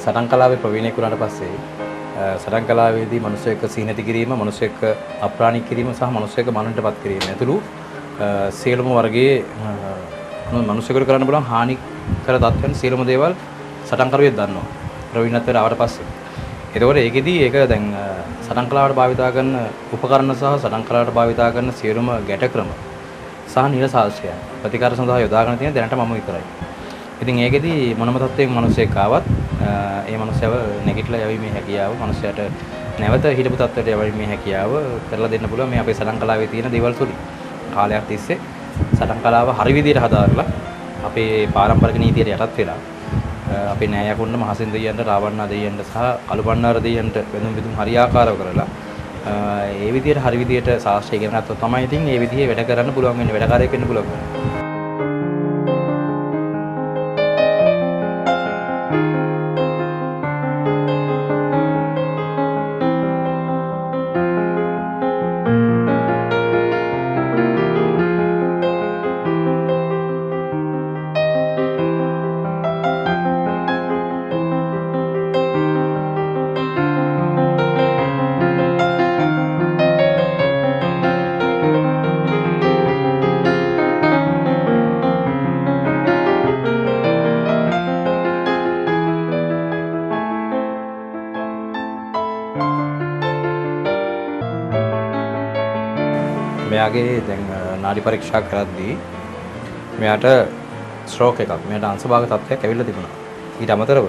සටන් කලාවේ ප්‍රවීණයෙක් වුණාට පස්සේ සටන් කලාවේදී මිනිස්සෙක් සීනති කිරීම, මිනිස්සෙක් අප්‍රාණික කිරීම සහ මිනිස්සෙක් මරණයටපත් කිරීම ඇතුළු සියලුම වර්ගයේ මිනිස්සුන්ට කරන්න පුළුවන් හානි කර තත්ත්වයන් සියලුම දේවල් සටන් කරුවෙක් දන්නවා. ප්‍රවීණත්වයට ආවට පස්සේ. එතකොට ඒකෙදී ඒක දැන් සටන් කලාවට භාවිතා කරන උපකරණ සහ සටන් කලාවට භාවිතා කරන සියලුම ගැටක්‍රම සහ නිල සාක්ෂියන් ප්‍රතිකාර සඳහා යොදාගෙන තියෙන දැනට මම විතරයි. ඉතින් ඒකෙදි මොනම තත්ත්වයක මිනිසෙක් ආවත් ඒ මිනිස්සව නැගිටලා යවීමේ හැකියාව මිනිසයාට නැවත හිටපු තත්ත්වයට යවීමේ හැකියාව කරලා දෙන්න පුළුවන් මේ අපේ සටන් කලාවේ තියෙන දේවල් තුලින්. කාලයක් තිස්සේ සටන් කලාව හරි විදිහට හදාarලා අපේ පාරම්පරික නීතියට යටත් වෙලා අපේ නෑයකුන්ට මහසෙන් දෙයියන්ට රාවණා දෙයියන්ට සහ කළුබණ්ණාර දෙයියන්ට වෙනුම් විදුම් හරියාකාරව කරලා ඒ විදිහට හරි විදිහට ශාස්ත්‍රය ඉගෙන ගත්තොත් තමයි ඉතින් ඒ විදිහේ වැඩ කරන්න පුළුවන් වෙන්නේ වැඩකාරයෙක් වෙන්න පුළුවන් වෙන්නේ. මෙයාගේ දැන් නාඩි පරීක්ෂා කරද්දී මෙයාට ස්ට්‍රෝක් එකක් මෙයාට අංශභාග තත්ත්වයක් ඇවිල්ලා තිබුණා. ඊට අමතරව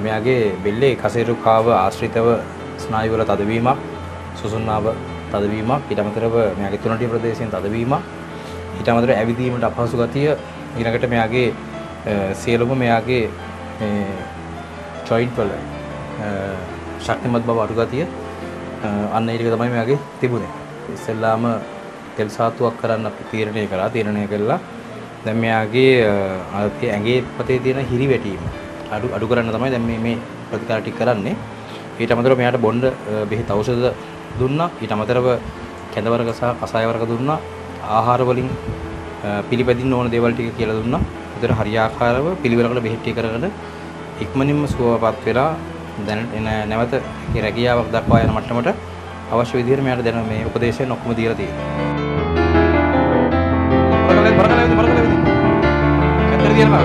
මෙයාගේ බෙල්ලේ කසේරුකාව ආශ්‍රිතව ස්නායු වල තදවීමක්, සුසුම්නාව තදවීමක්, ඊට අමතරව මෙයාගේ තුනටි ප්‍රදේශයෙන් තදවීමක්, ඊට අමතරව ඇවිදීමට අපහසු ගතිය, ඊළඟට මෙයාගේ සියලුම මෙයාගේ මේ ජොයින්ට් වල ශක්තිමත් බව අඩු ගතිය අන්න ඒ ටික තමයි මෙයාගේ තිබුණේ. ඉස්සෙල්ලාම තෙල් සාතුවක් කරන්න අපි තීරණය කළා. දැන් මෙයාගේ ඇඟේ පතේ තියෙන හිරි වැටීම අඩු කරන්න තමයි දැන් මේ ප්‍රතිකාර ටික කරන්නේ. ඊට අමතරව මෙයාට බොණ්ඩ බෙහෙත් ඖෂධ දුන්නා. ඊට අමතරව කැඳ වර්ග සහ කසාය වර්ග දුන්නා. ආහාර වලින් පිළිපැදින්න ඕන දේවල් ටික කියලා දුන්නා. ඒතර හරියාකාරව පිළිවෙලකට බෙහෙත් ටික කරගෙන ඉක්මනින්ම සුවපත් වෙලා දැන් නැවත රැකියාවක් දක්වා යන මට්ටමට අවශ්‍ය විදිහට මෙයාට දැන් මේ උපදේශයන් ඔක්කොම දීලා තියෙනවා. ඇත්තට කියනවා